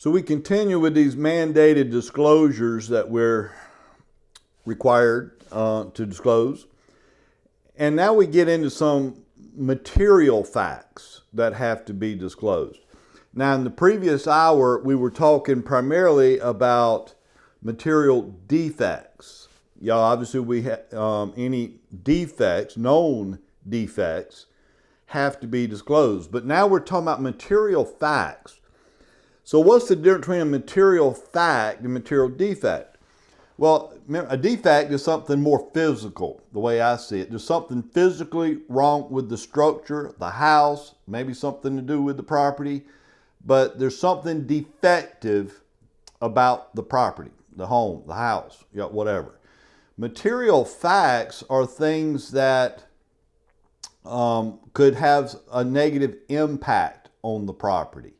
So we continue with these mandated disclosures that we're required to disclose. And now we get into some material facts that have to be disclosed. Now, in the previous hour, we were talking primarily about material defects. Y'all, obviously, we have any defects, known defects, have to be disclosed. But now we're talking about material facts. So what's the difference between a material fact and material defect? Well, a defect is something more physical, the way I see it. There's something physically wrong with the structure, the house, maybe something to do with the property, but there's something defective about the property, the home, the house, whatever. Material facts are things that could have a negative impact on the property.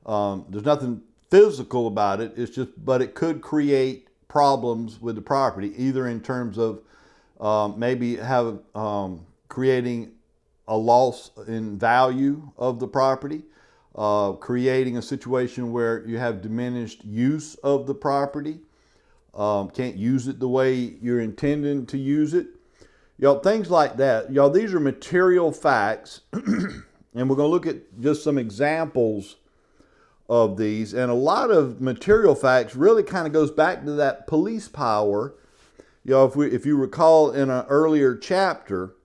There's nothing physical about it. But it could create problems with the property, either in terms of maybe creating a loss in value of the property, creating a situation where you have diminished use of the property, can't use it the way you're intending to use it. Things like that. These are material facts, and we're going to look at just some examples of these. And a lot of material facts really kind of goes back to that police power. If you recall in an earlier chapter,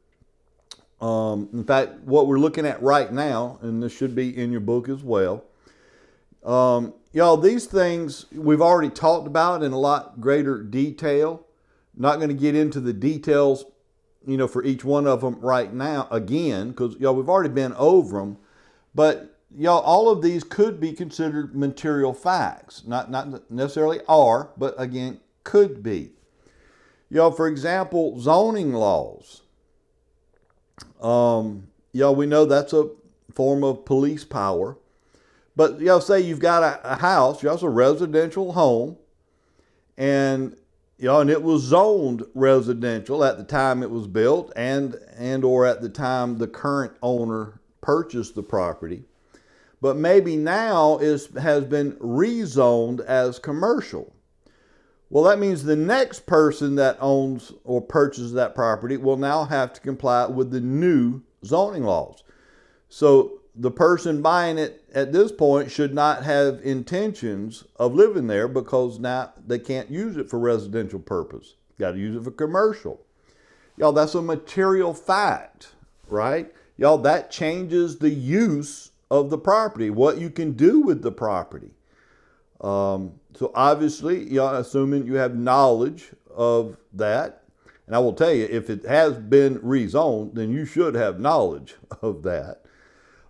in fact, what we're looking at right now, and this should be in your book as well, these things we've already talked about in a lot greater detail. Not going to get into the details, for each one of them right now again, because we've already been over them. But all of these could be considered material facts. Not necessarily are, but again, could be. For example, zoning laws. We know that's a form of police power. But say you've got a house, it's a residential home, and it was zoned residential at the time it was built and or at the time the current owner purchased the property. But maybe now has been rezoned as commercial. Well, that means the next person that owns or purchases that property will now have to comply with the new zoning laws. So the person buying it at this point should not have intentions of living there, because now they can't use it for residential purpose. Got to use it for commercial. That's a material fact, right? That changes the use of the property, what you can do with the property. So obviously, assuming you have knowledge of that, and I will tell you, if it has been rezoned, then you should have knowledge of that.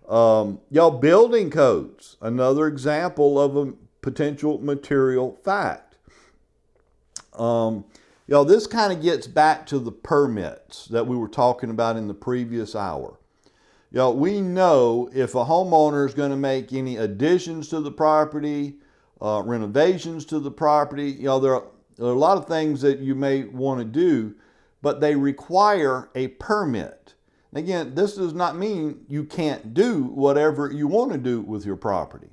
Building codes, another example of a potential material fact. This kind of gets back to the permits that we were talking about in the previous hour. We know if a homeowner is going to make any additions to the property, renovations to the property, there are a lot of things that you may want to do, but they require a permit. Again, this does not mean you can't do whatever you want to do with your property.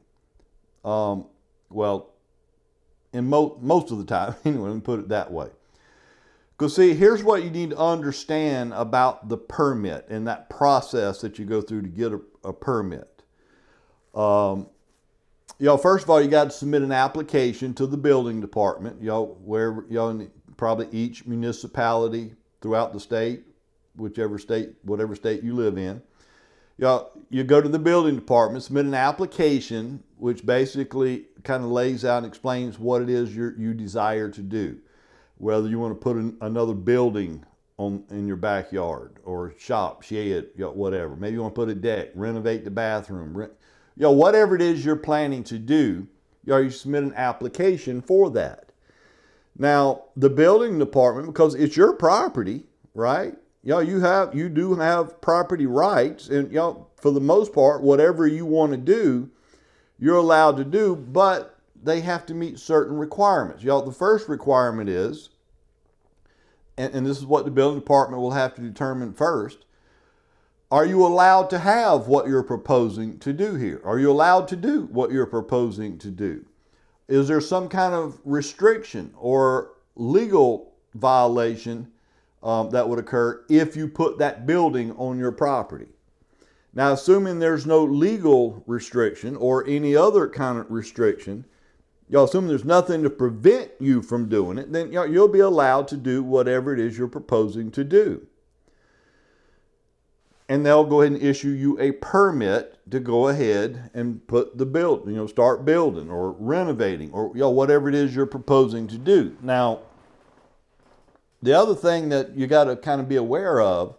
In most of the time, anyway, let me put it that way. Because see, here's what you need to understand about the permit and that process that you go through to get a permit. First of all, you got to submit an application to the building department, where probably each municipality throughout the state, whatever state you live in. You go to the building department, submit an application, which basically kind of lays out and explains what it is you desire to do. Whether you want to put another building in your backyard, or shop, shed, whatever. Maybe you want to put a deck, renovate the bathroom, whatever it is you're planning to do, you submit an application for that. Now, the building department, because it's your property, right? You do have property rights, and for the most part, whatever you want to do, you're allowed to do, but they have to meet certain requirements. The first requirement is, and this is what the building department will have to determine first, are you allowed to have what you're proposing to do here? Are you allowed to do what you're proposing to do? is there some kind of restriction or legal violation that would occur if you put that building on your property? Now, assuming there's no legal restriction or any other kind of restriction, y'all assume there's nothing to prevent you from doing it, then you'll be allowed to do whatever it is you're proposing to do. And they'll go ahead and issue you a permit to go ahead and put the build, start building or renovating or whatever it is you're proposing to do. Now, the other thing that you got to kind of be aware of,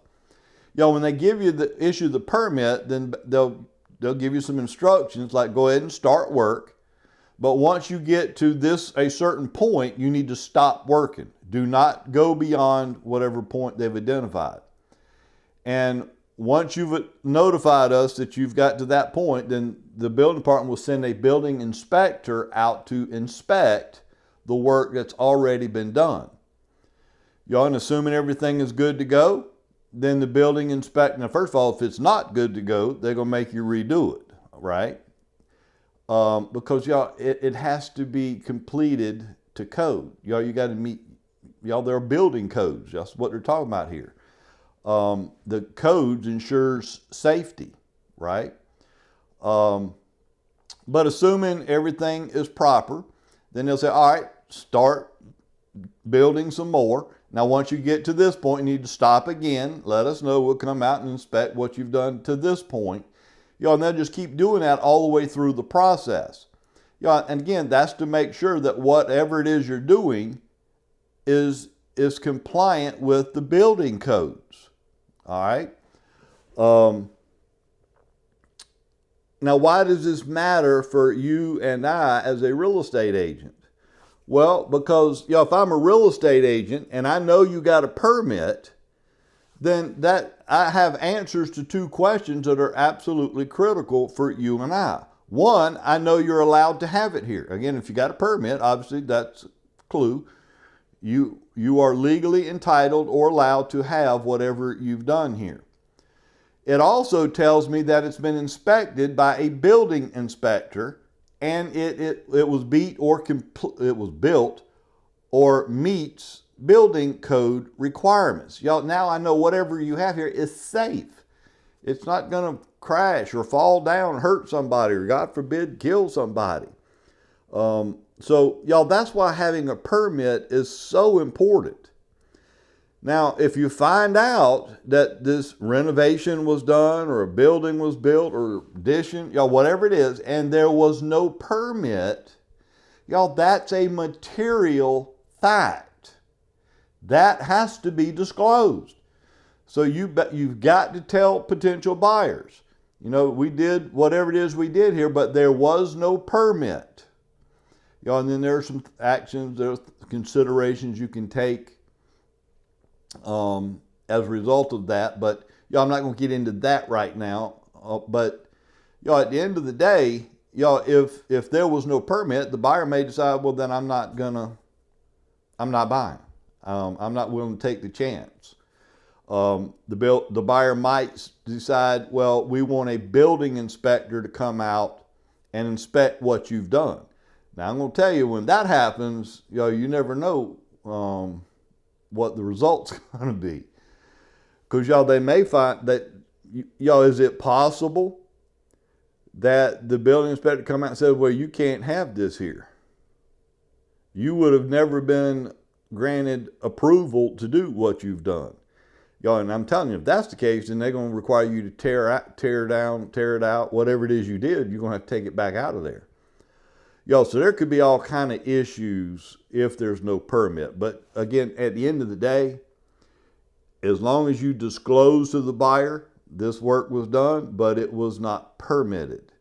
when they give you issue the permit, then they'll give you some instructions like go ahead and start work. But once you get to a certain point, you need to stop working. Do not go beyond whatever point they've identified. And once you've notified us that you've got to that point, then the building department will send a building inspector out to inspect the work that's already been done. And assuming everything is good to go, then the building inspector, now first of all, if it's not good to go, they're going to make you redo it, right? Because it has to be completed to code. You got to meet, there are building codes. That's what they're talking about here. The codes ensures safety, right? But assuming everything is proper, then they'll say, all right, start building some more. Now, once you get to this point, you need to stop again. Let us know. We'll come out and inspect what you've done to this point. And they'll just keep doing that all the way through the process. And again, that's to make sure that whatever it is you're doing is compliant with the building codes. All right. Now, why does this matter for you and I as a real estate agent? Well, because if I'm a real estate agent and I know you got a permit, then that I have answers to two questions that are absolutely critical for you and I. One, I know you're allowed to have it here. Again, if you got a permit, obviously that's a clue. You are legally entitled or allowed to have whatever you've done here. It also tells me that it's been inspected by a building inspector and it was built or meets building code requirements. Now I know whatever you have here is safe. It's not going to crash or fall down, hurt somebody, or God forbid, kill somebody. So that's why having a permit is so important. Now, if you find out that this renovation was done or a building was built or addition, whatever it is, and there was no permit, that's a material fact. That has to be disclosed. So you've got to tell potential buyers, we did whatever it is we did here, but there was no permit. And then there are some actions, there's considerations you can take as a result of that. But I'm not going to get into that right now. But at the end of the day, if there was no permit, the buyer may decide, well, then I'm not buying. I'm not willing to take the chance. The buyer might decide, well, we want a building inspector to come out and inspect what you've done. Now, I'm going to tell you, when that happens, you never know what the result's going to be. Because, they may find that, is it possible that the building inspector come out and said, well, you can't have this here? You would have never been granted approval to do what you've done. And I'm telling you, if that's the case, then they're going to require you to tear it out, whatever it is you did, you're going to have to take it back out of there. So there could be all kind of issues if there's no permit. But again, at the end of the day, as long as you disclose to the buyer this work was done, but it was not permitted.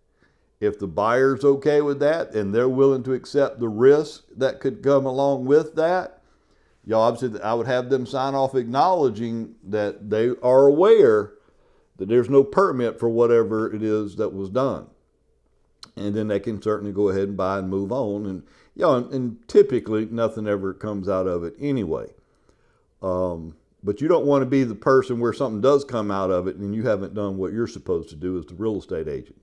If the buyer's okay with that and they're willing to accept the risk that could come along with that, obviously I would have them sign off acknowledging that they are aware that there's no permit for whatever it is that was done. And then they can certainly go ahead and buy and move on. And and typically nothing ever comes out of it anyway. But you don't want to be the person where something does come out of it and you haven't done what you're supposed to do as the real estate agent.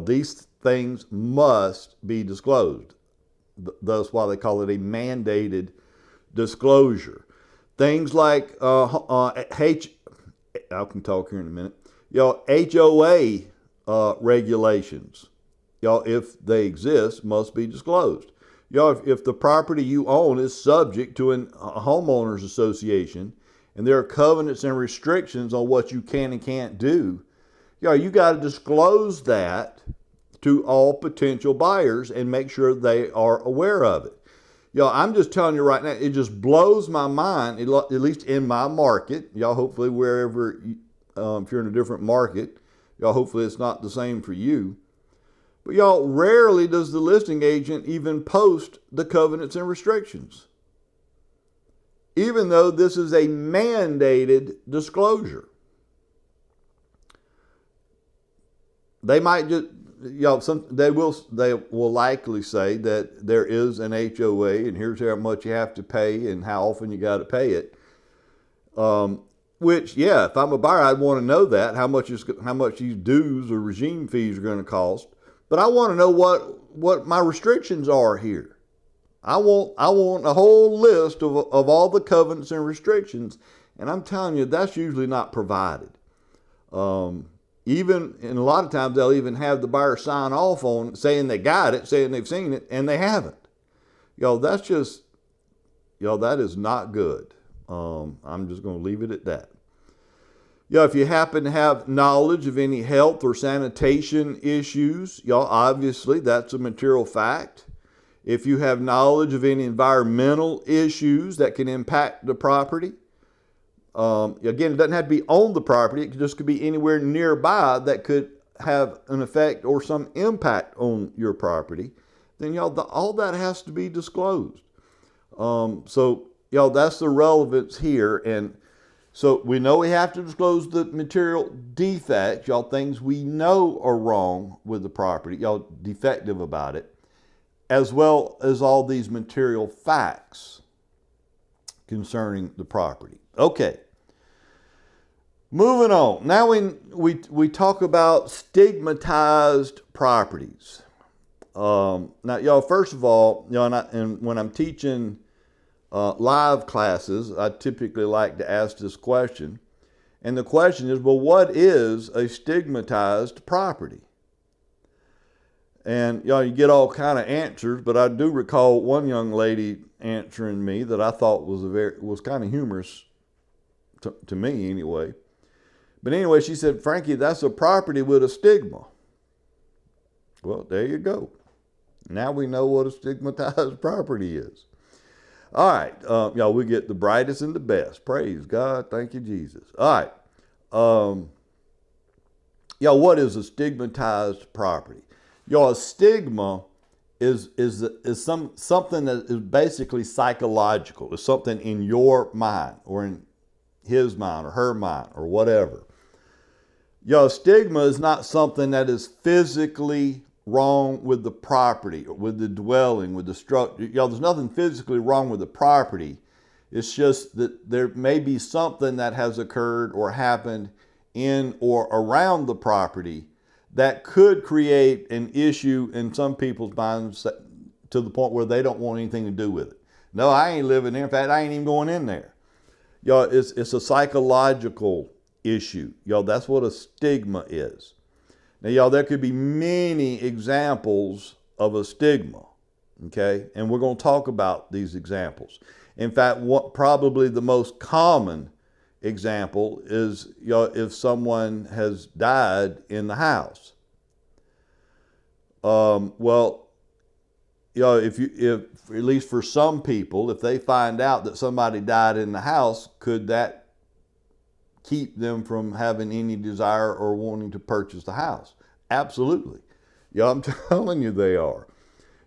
These things must be disclosed. Thus why they call it a mandated disclosure. Things like I can talk here in a minute. HOA regulations, if they exist, must be disclosed. If the property you own is subject to a homeowners association, and there are covenants and restrictions on what you can and can't do, you got to disclose that to all potential buyers and make sure they are aware of it. I'm just telling you right now, it just blows my mind, at least in my market. Hopefully wherever, if you're in a different market, hopefully it's not the same for you. But rarely does the listing agent even post the covenants and restrictions, even though this is a mandated disclosure. They might just, they will likely say that there is an HOA and here's how much you have to pay and how often you got to pay it. Which, if I'm a buyer, I'd want to know that, how much these dues or regime fees are going to cost. But I want to know what my restrictions are here. I want a whole list of all the covenants and restrictions, and I'm telling you, that's usually not provided. Even, and a lot of times they'll even have the buyer sign off on saying they got it, saying they've seen it, and they haven't. That's just, that is not good. I'm just going to leave it at that. If you happen to have knowledge of any health or sanitation issues, obviously that's a material fact. If you have knowledge of any environmental issues that can impact the property, again, it doesn't have to be on the property. It just could be anywhere nearby that could have an effect or some impact on your property. Then, all that has to be disclosed. So, that's the relevance here. And so we know we have to disclose the material defects, things we know are wrong with the property, defective about it, as well as all these material facts concerning the property. Okay. Moving on. Now we talk about stigmatized properties. Now, first of all, and when I'm teaching live classes, I typically like to ask this question. And the question is, well, what is a stigmatized property? And you get all kind of answers, but I do recall one young lady answering me that I thought was kind of humorous to me anyway. But anyway, she said, Frankie, that's a property with a stigma. Well, there you go. Now we know what a stigmatized property is. All right, we get the brightest and the best. Praise God. Thank you, Jesus. All right. What is a stigmatized property? A stigma is something that is basically psychological. It's something in your mind or in his mind or her mind or whatever. A stigma is not something that is physically wrong with the property, or with the dwelling, with the structure. There's nothing physically wrong with the property. It's just that there may be something that has occurred or happened in or around the property that could create an issue in some people's minds to the point where they don't want anything to do with it. No, I ain't living there. In fact, I ain't even going in there. It's a psychological issue. That's what a stigma is. Now, there could be many examples of a stigma, okay? And we're going to talk about these examples. In fact, probably the most common example is, if someone has died in the house. If at least for some people, if they find out that somebody died in the house, could that keep them from having any desire or wanting to purchase the house? Absolutely. I'm telling you they are.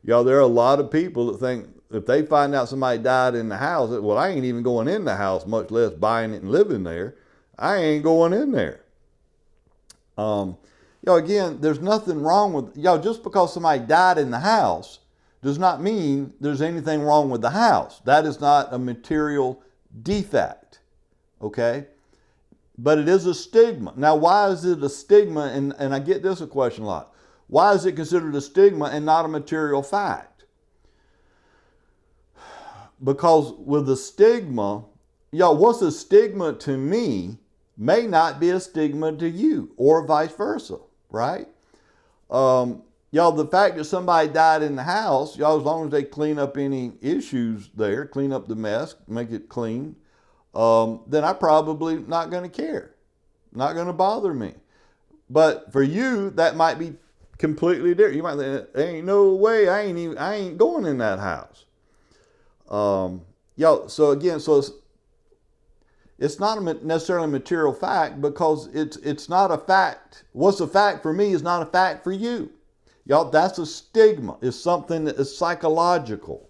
There are a lot of people that think if they find out somebody died in the house, well, I ain't even going in the house, much less buying it and living there. I ain't going in there. Again, there's nothing wrong with, just because somebody died in the house does not mean there's anything wrong with the house. That is not a material defect, okay? But it is a stigma. Now, why is it a stigma? And I get this a question a lot. Why is it considered a stigma and not a material fact? because with the stigma, y'all, what's a stigma to me may not be a stigma to you, or vice versa, right? Y'all, the fact that somebody died in the house, y'all, as long as they clean up any issues there, clean up the mess, make it clean, then I'm probably not going to care. Not going to bother me. But for you, that might be completely different. You might think, there ain't no way, I ain't going in that house. Y'all, so again, it's not necessarily a material fact, because it's not a fact. What's a fact for me is not a fact for you. Y'all, that's a stigma. It's something that is psychological.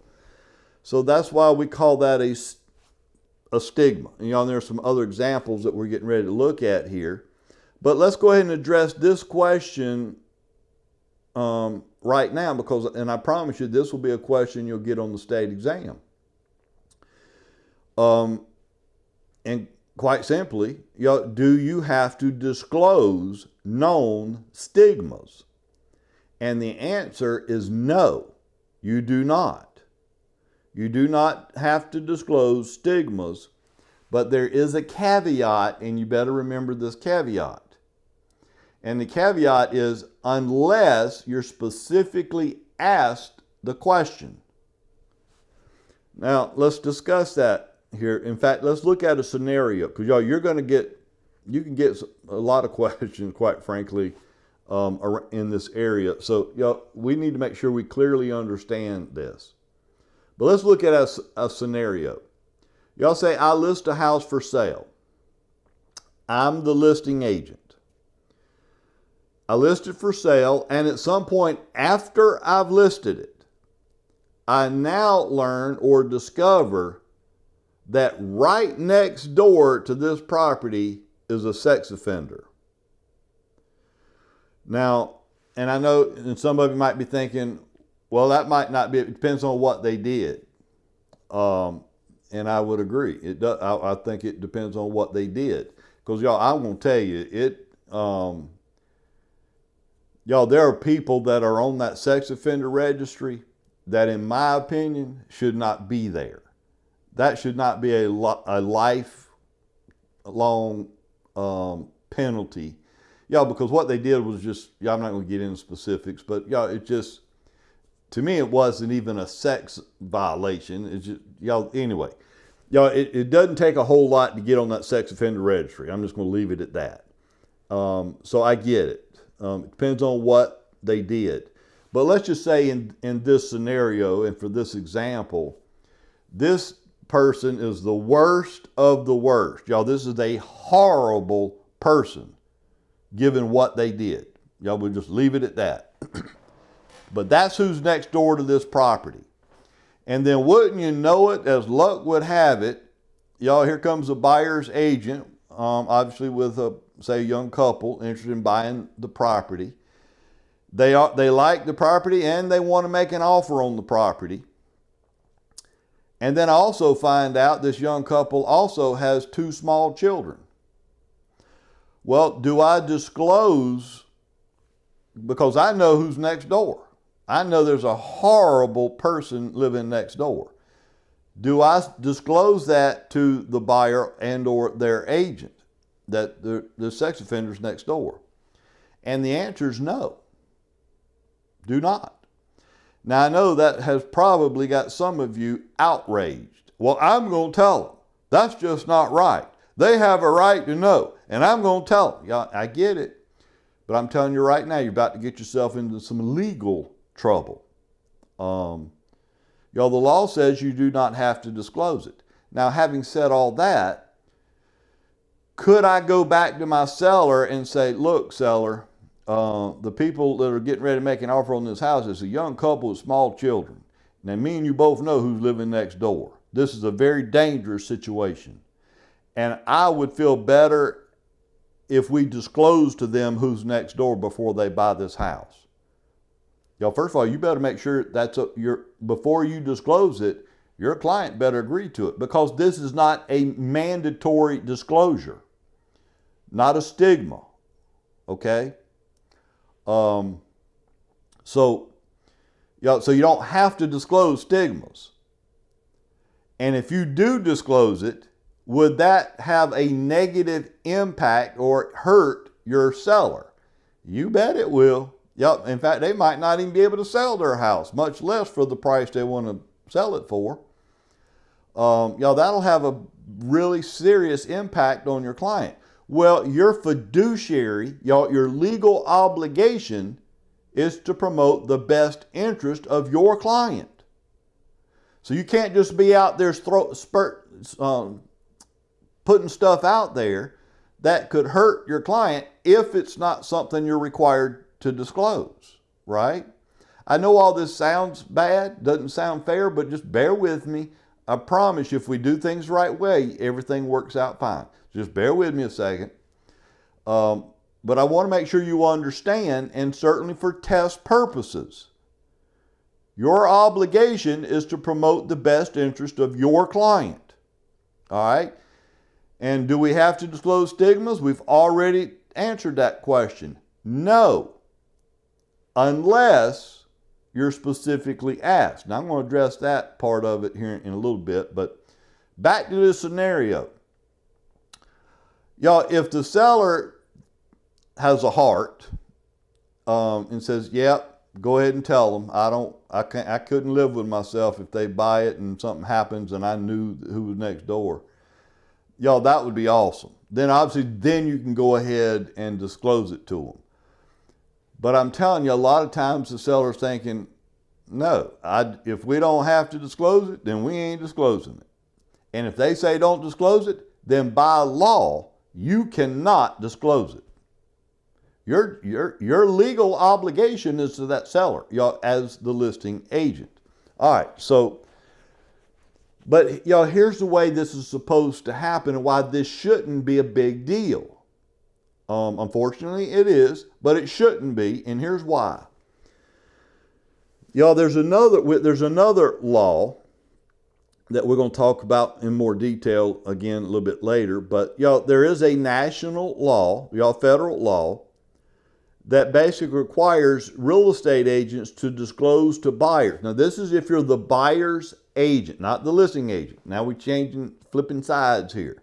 So that's why we call that a stigma. And y'all, there's some other examples that we're getting ready to look at here. But let's go ahead and address this question right now, and I promise you this will be a question you'll get on the state exam. And quite simply, do you have to disclose known stigmas? And the answer is no, you do not. You do not have to disclose stigmas, but there is a caveat, and you better remember this caveat. And the caveat is unless you're specifically asked the question. Now, let's discuss that here. In fact, let's look at a scenario, because y'all, you can get a lot of questions, quite frankly, in this area. So y'all, we need to make sure we clearly understand this. But let's look at a scenario. Y'all say, I list a house for sale. I'm the listing agent. I list it for sale, and at some point after I've listed it, I now learn or discover that right next door to this property is a sex offender. Now, and I know, and some of you might be thinking, well, that might not be, it depends on what they did. And I would agree. I think it depends on what they did. Because y'all, I'm going to tell you, y'all, there are people that are on that sex offender registry that, in my opinion, should not be there. That should not be a lifelong penalty. Y'all, because what they did was just, y'all, I'm not going to get into specifics, but y'all, it just, to me, it wasn't even a sex violation. It's just, y'all, anyway. Y'all, it doesn't take a whole lot to get on that sex offender registry. I'm just going to leave it at that. So I get it. It depends on what they did. But let's just say in this scenario, and for this example, this person is the worst of the worst. Y'all, this is a horrible person, given what they did. Y'all, we'll just leave it at that. But that's who's next door to this property. And then wouldn't you know it, as luck would have it, y'all, here comes a buyer's agent, obviously with a young couple interested in buying the property. They like the property and they want to make an offer on the property. And then I also find out this young couple also has 2 small children. Well, do I disclose, because I know who's next door? I know there's a horrible person living next door. Do I disclose that to the buyer and or their agent, that the sex offender's next door? And the answer is no. Do not. Now, I know that has probably got some of you outraged. Well, I'm going to tell them. That's just not right. They have a right to know, and I'm going to tell them. Yeah, I get it, but I'm telling you right now, you're about to get yourself into some legal trouble. Y'all, the law says you do not have to disclose it. Now, having said all that, could I go back to my seller and say, look, seller, the people that are getting ready to make an offer on this house is a young couple with small children. Now, me and you both know who's living next door. This is a very dangerous situation. And I would feel better if we disclose to them who's next door before they buy this house. Y'all, first of all, you better make sure before you disclose it, your client better agree to it, because this is not a mandatory disclosure, not a stigma. Okay? So you don't have to disclose stigmas. And if you do disclose it, would that have a negative impact or hurt your seller? You bet it will. Yep. In fact, they might not even be able to sell their house, much less for the price they want to sell it for. That'll have a really serious impact on your client. Well, your fiduciary, your legal obligation is to promote the best interest of your client. So you can't just be out there putting stuff out there that could hurt your client if it's not something you're required to disclose, right? I know all this sounds bad, doesn't sound fair, but just bear with me. I promise you, if we do things the right way, everything works out fine. Just bear with me a second. But I want to make sure you understand, and certainly for test purposes, your obligation is to promote the best interest of your client. All right? And do we have to disclose stigmas? We've already answered that question. No, unless you're specifically asked. Now I'm going to address that part of it here in a little bit, but back to this scenario. If the seller has a heart and says, yep, go ahead and tell them, I couldn't live with myself if they buy it and something happens and I knew who was next door. That would be awesome. Then obviously, you can go ahead and disclose it to them. But I'm telling you, a lot of times the seller's thinking, no, if we don't have to disclose it, then we ain't disclosing it. And if they say don't disclose it, then by law, you cannot disclose it. Your legal obligation is to that seller, as the listing agent. All right, but here's the way this is supposed to happen and why this shouldn't be a big deal. Unfortunately, it is, but it shouldn't be, and here's why. There's another law that we're going to talk about in more detail again a little bit later, but there is a national law, federal law, that basically requires real estate agents to disclose to buyers. Now, this is if you're the buyer's agent, not the listing agent. Now we're flipping sides here.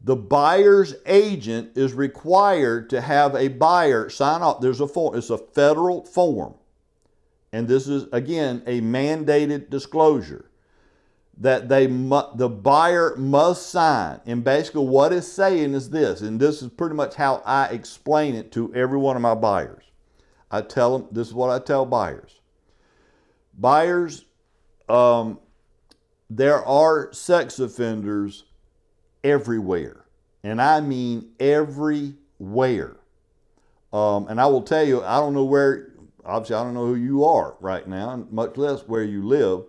The buyer's agent is required to have a buyer sign off. There's a form. It's a federal form. And this is, again, a mandated disclosure that the buyer must sign. And basically what it's saying is this, and this is pretty much how I explain it to every one of my buyers. I tell them, this is what I tell buyers. Buyers, there are sex offenders everywhere. And I mean everywhere. And I will tell you, I don't know who you are right now, much less where you live.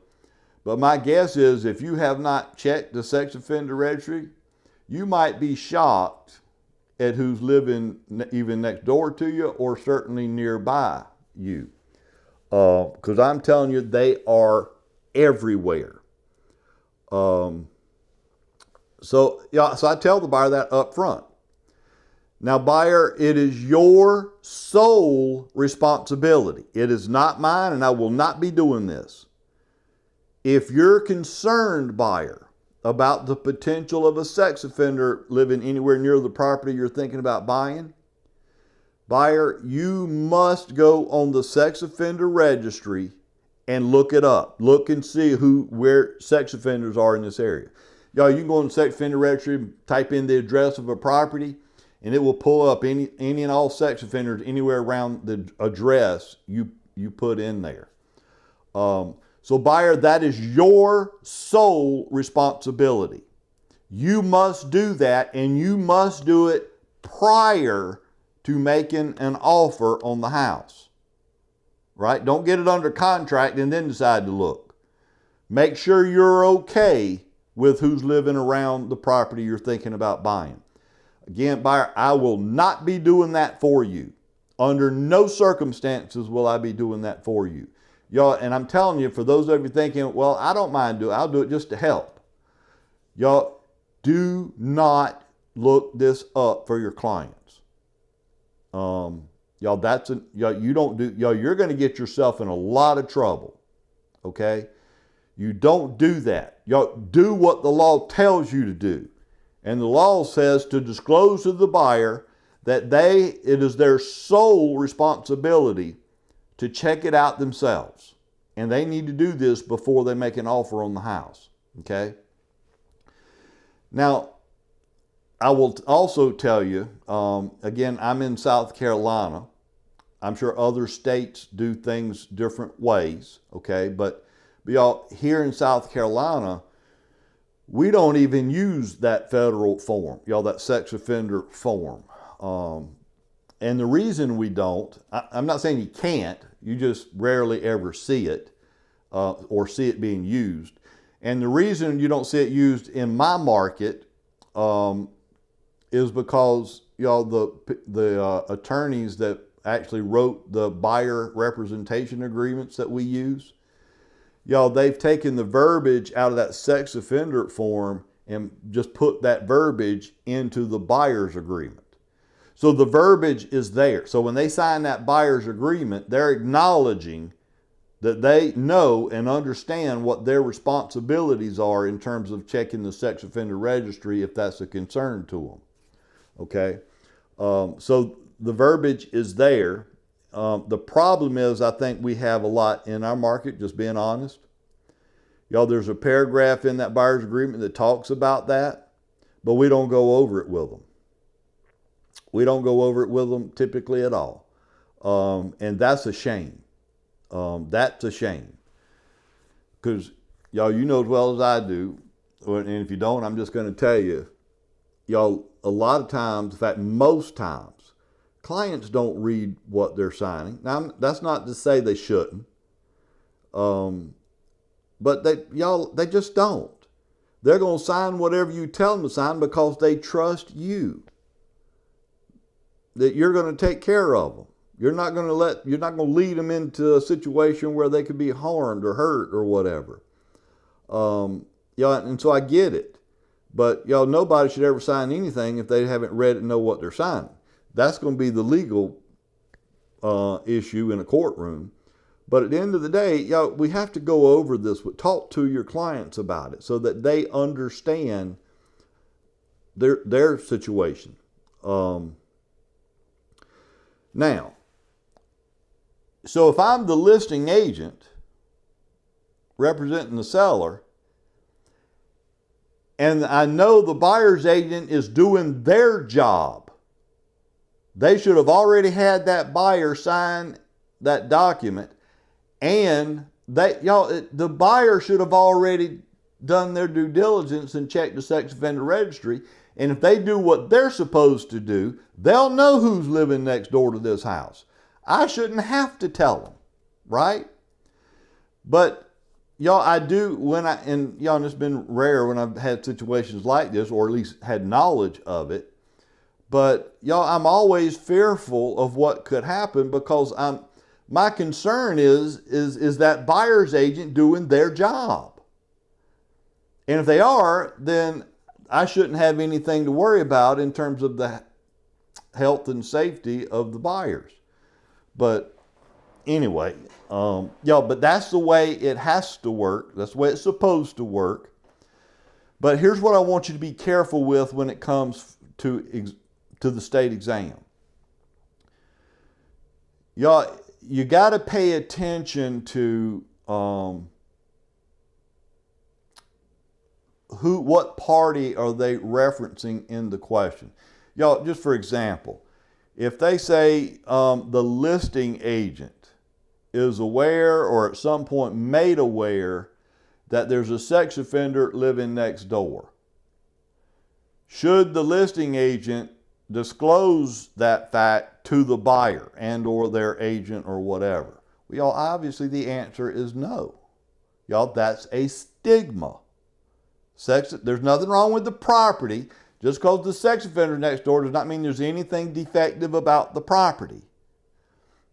But my guess is if you have not checked the Sex Offender Registry, you might be shocked at who's living even next door to you or certainly nearby you. Because I'm telling you, they are everywhere. So I tell the buyer that up front. Now, buyer, it is your sole responsibility. It is not mine, and I will not be doing this. If you're concerned, buyer, about the potential of a sex offender living anywhere near the property you're thinking about buying, buyer, you must go on the Sex Offender Registry and look it up. Look and see where sex offenders are in this area. You can go on the Sex Offender Registry, type in the address of a property, and it will pull up any and all sex offenders anywhere around the address you put in there. So buyer, that is your sole responsibility. You must do that, and you must do it prior to making an offer on the house. Right? Don't get it under contract and then decide to look. Make sure you're okay with who's living around the property you're thinking about buying. Again, buyer, I will not be doing that for you. Under no circumstances will I be doing that for you. And I'm telling you, for those of you thinking, well, I don't mind doing it, I'll do it just to help. Do not look this up for your clients. You're going to get yourself in a lot of trouble. Okay? You don't do that. Y'all do what the law tells you to do. And the law says to disclose to the buyer that it is their sole responsibility to check it out themselves. And they need to do this before they make an offer on the house. Okay? Now, I will also tell you, again, I'm in South Carolina. I'm sure other states do things different ways, okay? But y'all, here in South Carolina, we don't even use that federal form, y'all, that sex offender form. And the reason we don't, I'm not saying you can't, you just rarely ever see it or see it being used. And the reason you don't see it used in my market is because, y'all, the attorneys that actually wrote the buyer representation agreements that we use, y'all, they've taken the verbiage out of that sex offender form and just put that verbiage into the buyer's agreement. So the verbiage is there. So when they sign that buyer's agreement, they're acknowledging that they know and understand what their responsibilities are in terms of checking the Sex Offender Registry if that's a concern to them. Okay? So the verbiage is there. The problem is, I think we have a lot in our market, just being honest. Y'all, there's a paragraph in that buyer's agreement that talks about that, but we don't go over it with them. We don't go over it with them typically at all. And that's a shame. That's a shame. Because, y'all, you know as well as I do, and if you don't, I'm just going to tell you, y'all, a lot of times, in fact, most times, clients don't read what they're signing. Now, that's not to say they shouldn't. But they just don't. They're going to sign whatever you tell them to sign because they trust you, that you're going to take care of them. You're not going to lead them into a situation where they could be harmed or hurt or whatever. And so I get it. But y'all, nobody should ever sign anything if they haven't read it and know what they're signing. That's going to be the legal issue in a courtroom. But at the end of the day, y'all, we have to go over this. Talk to your clients about it so that they understand their situation. Now, so if I'm the listing agent representing the seller, and I know the buyer's agent is doing their job, they should have already had that buyer sign that document, and the buyer should have already done their due diligence and checked the Sex Offender Registry. And if they do what they're supposed to do, they'll know who's living next door to this house. I shouldn't have to tell them, right? But y'all, I do and it's been rare when I've had situations like this, or at least had knowledge of it. But y'all, I'm always fearful of what could happen because my concern is that buyer's agent doing their job. And if they are, then I shouldn't have anything to worry about in terms of the health and safety of the buyers. But anyway, but that's the way it has to work. That's the way it's supposed to work. But here's what I want you to be careful with when it comes to the state exam. Y'all, you got to pay attention to what party are they referencing in the question. Y'all, just for example, if they say the listing agent is aware or at some point made aware that there's a sex offender living next door, should the listing agent disclose that fact to the buyer and or their agent or whatever? Well, y'all, obviously the answer is no. Y'all, that's a stigma. There's nothing wrong with the property. Just because the sex offender next door does not mean there's anything defective about the property.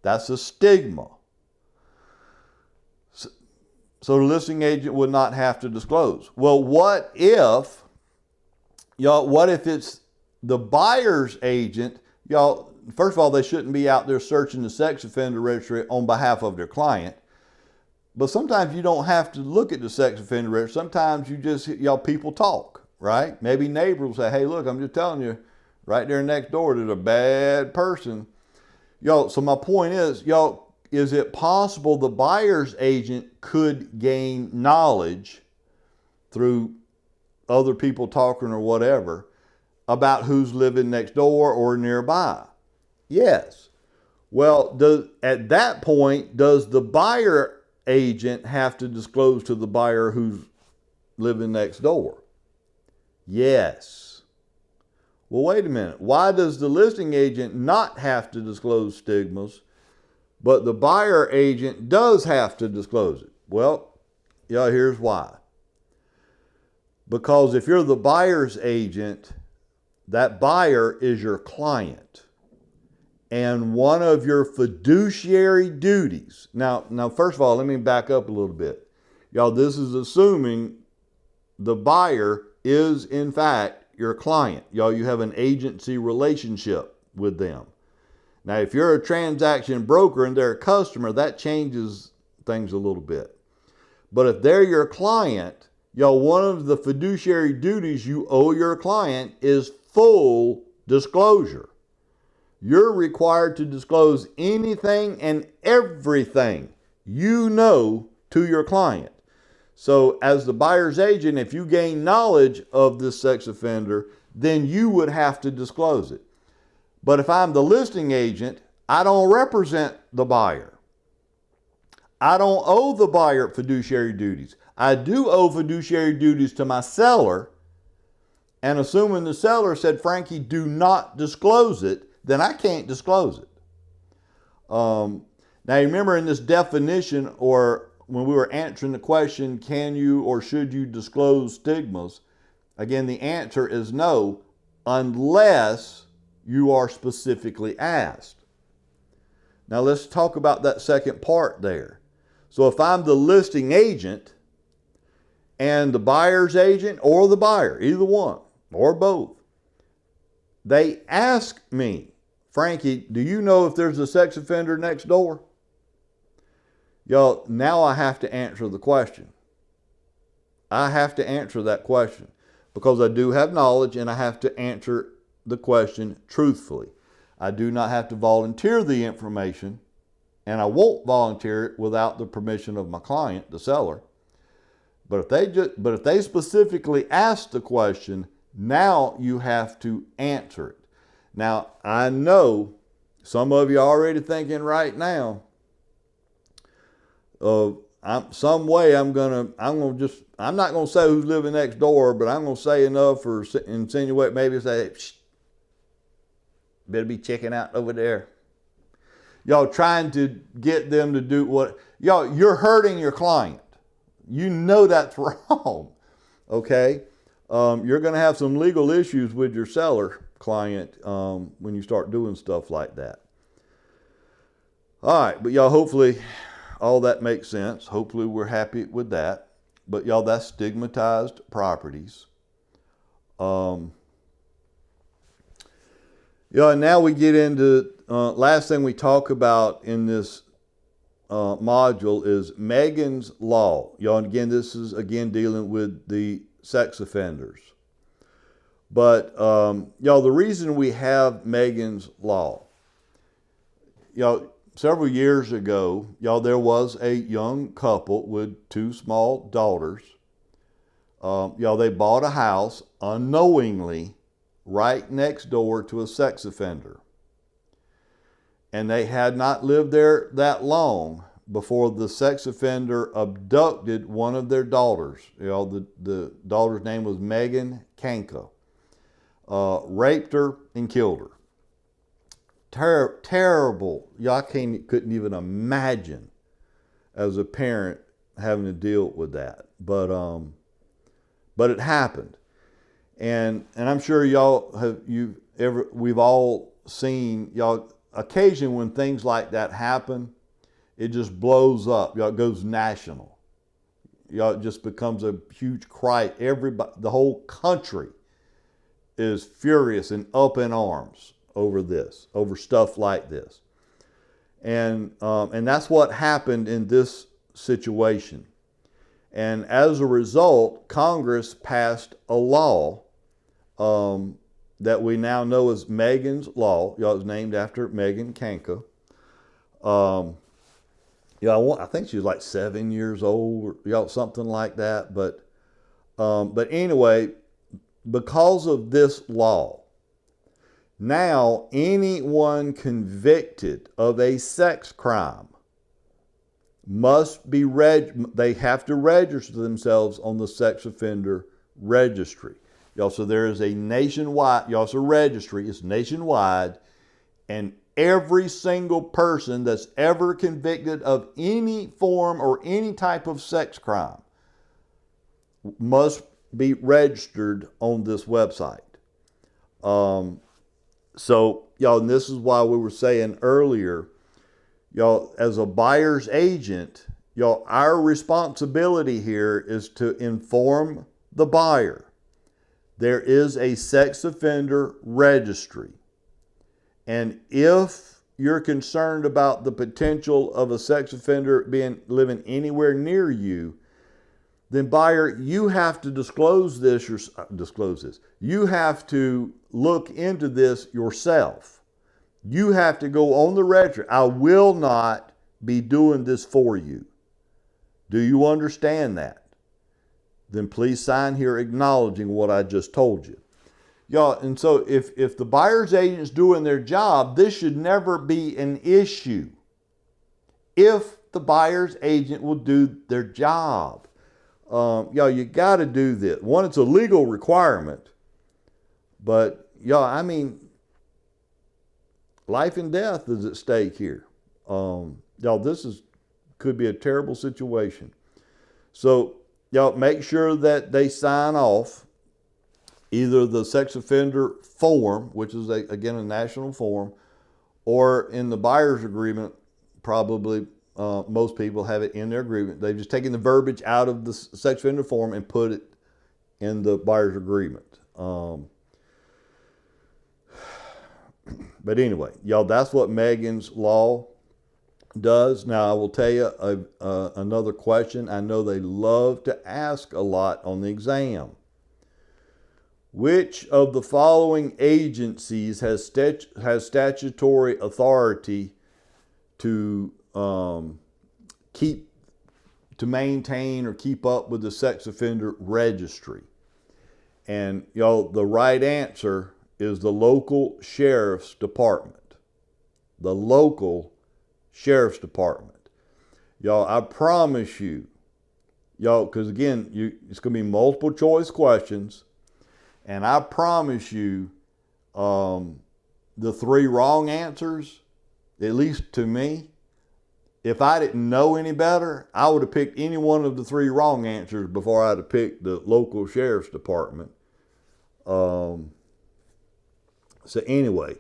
That's a stigma. So the listing agent would not have to disclose. Well, what if it's the buyer's agent? Y'all, first of all, they shouldn't be out there searching the sex offender registry on behalf of their client. But sometimes you don't have to look at the sex offender registry. Sometimes you just, people talk, right? Maybe neighbors will say, hey, look, I'm just telling you, right there next door, there's a bad person. So my point is, is it possible the buyer's agent could gain knowledge through other people talking or whatever about who's living next door or nearby? Yes. Well, at that point, does the buyer agent have to disclose to the buyer who's living next door? Yes. Well, wait a minute. Why does the listing agent not have to disclose stigmas, but the buyer agent does have to disclose it? Well, here's why. Because if you're the buyer's agent, that buyer is your client. And one of your fiduciary duties. Now, first of all, let me back up a little bit. This is assuming the buyer is, in fact, your client. You have an agency relationship with them. Now, if you're a transaction broker and they're a customer, that changes things a little bit. But if they're your client, one of the fiduciary duties you owe your client is full disclosure. You're required to disclose anything and everything you know to your client. So as the buyer's agent, if you gain knowledge of this sex offender, then you would have to disclose it. But if I'm the listing agent, I don't represent the buyer. I don't owe the buyer fiduciary duties. I do owe fiduciary duties to my seller. And assuming the seller said, Frankie, do not disclose it, then I can't disclose it. Now, remember in this definition, or when we were answering the question, can you or should you disclose stigmas? Again, the answer is no, unless you are specifically asked. Now, let's talk about that second part there. So if I'm the listing agent and the buyer's agent or the buyer, either one or both, they ask me, Frankie, do you know if there's a sex offender next door? Now I have to answer the question. I have to answer that question because I do have knowledge and I have to answer the question truthfully. I do not have to volunteer the information, and I won't volunteer it without the permission of my client, the seller. But if they specifically ask the question, now you have to answer it. Now, I know some of you are already thinking right now, I'm not going to say who's living next door, but I'm going to say enough or insinuate, maybe say, better be checking out over there. Trying to get them to do what, you're hurting your client. You know that's wrong, okay? You're going to have some legal issues with your seller client when you start doing stuff like that. All right, but hopefully all that makes sense. Hopefully we're happy with that. But that's stigmatized properties. And now we get into last thing we talk about in this module is Megan's Law. And again, this is dealing with the sex offenders. But the reason we have Megan's Law, several years ago, there was a young couple with two small daughters. They bought a house unknowingly right next door to a sex offender. And they had not lived there that long before the sex offender abducted one of their daughters. The daughter's name was Megan Kanka. Raped her and killed her. Terrible. I couldn't even imagine as a parent having to deal with that. But it happened. And I'm sure we've all seen, occasionally when things like that happen, it just blows up. It goes national. It just becomes a huge cry. The whole country is furious and up in arms over stuff like this. And that's what happened in this situation. And as a result, Congress passed a law that we now know as Megan's Law. It was named after Megan Kanka. I think she was like 7 years old, or something like that. But anyway, because of this law, now anyone convicted of a sex crime must be they have to register themselves on the Sex Offender Registry. So there is a nationwide, it's a registry, it's nationwide, and every single person that's ever convicted of any form or any type of sex crime must be registered on this website. And this is why we were saying earlier, as a buyer's agent, our responsibility here is to inform the buyer there is a sex offender registry. And if you're concerned about the potential of a sex offender living anywhere near you, then buyer, you have to disclose this. You have to look into this yourself. You have to go on the registry. I will not be doing this for you. Do you understand that? Then please sign here acknowledging what I just told you. And so if the buyer's agent is doing their job, this should never be an issue. If the buyer's agent will do their job. You got to do this. One, it's a legal requirement. But, life and death is at stake here. This could be a terrible situation. So, make sure that they sign off either the sex offender form, which is, again, a national form, or in the buyer's agreement. Probably most people have it in their agreement. They've just taken the verbiage out of the sex offender form and put it in the buyer's agreement. But anyway, that's what Megan's Law does. Now, I will tell you another question I know they love to ask a lot on the exam. Which of the following agencies has statutory authority to maintain or keep up with the Sex Offender Registry? And the right answer is the local sheriff's department. The local sheriff's department. I promise you, because again, it's going to be multiple choice questions, and I promise you, the three wrong answers, at least to me, if I didn't know any better, I would have picked any one of the three wrong answers before I'd have picked the local sheriff's department. So anyway,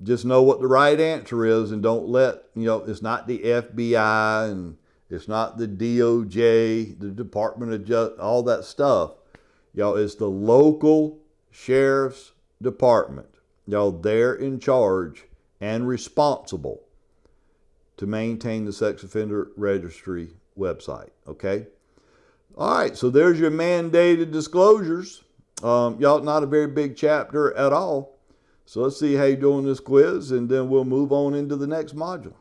just know what the right answer is, and don't let, it's not the FBI and it's not the DOJ, the Department of Justice, all that stuff. It's the local sheriff's department. They're in charge and responsible to maintain the Sex Offender Registry website. Okay? All right, so there's your mandated disclosures. Not a very big chapter at all. So let's see how you're doing this quiz, and then we'll move on into the next module.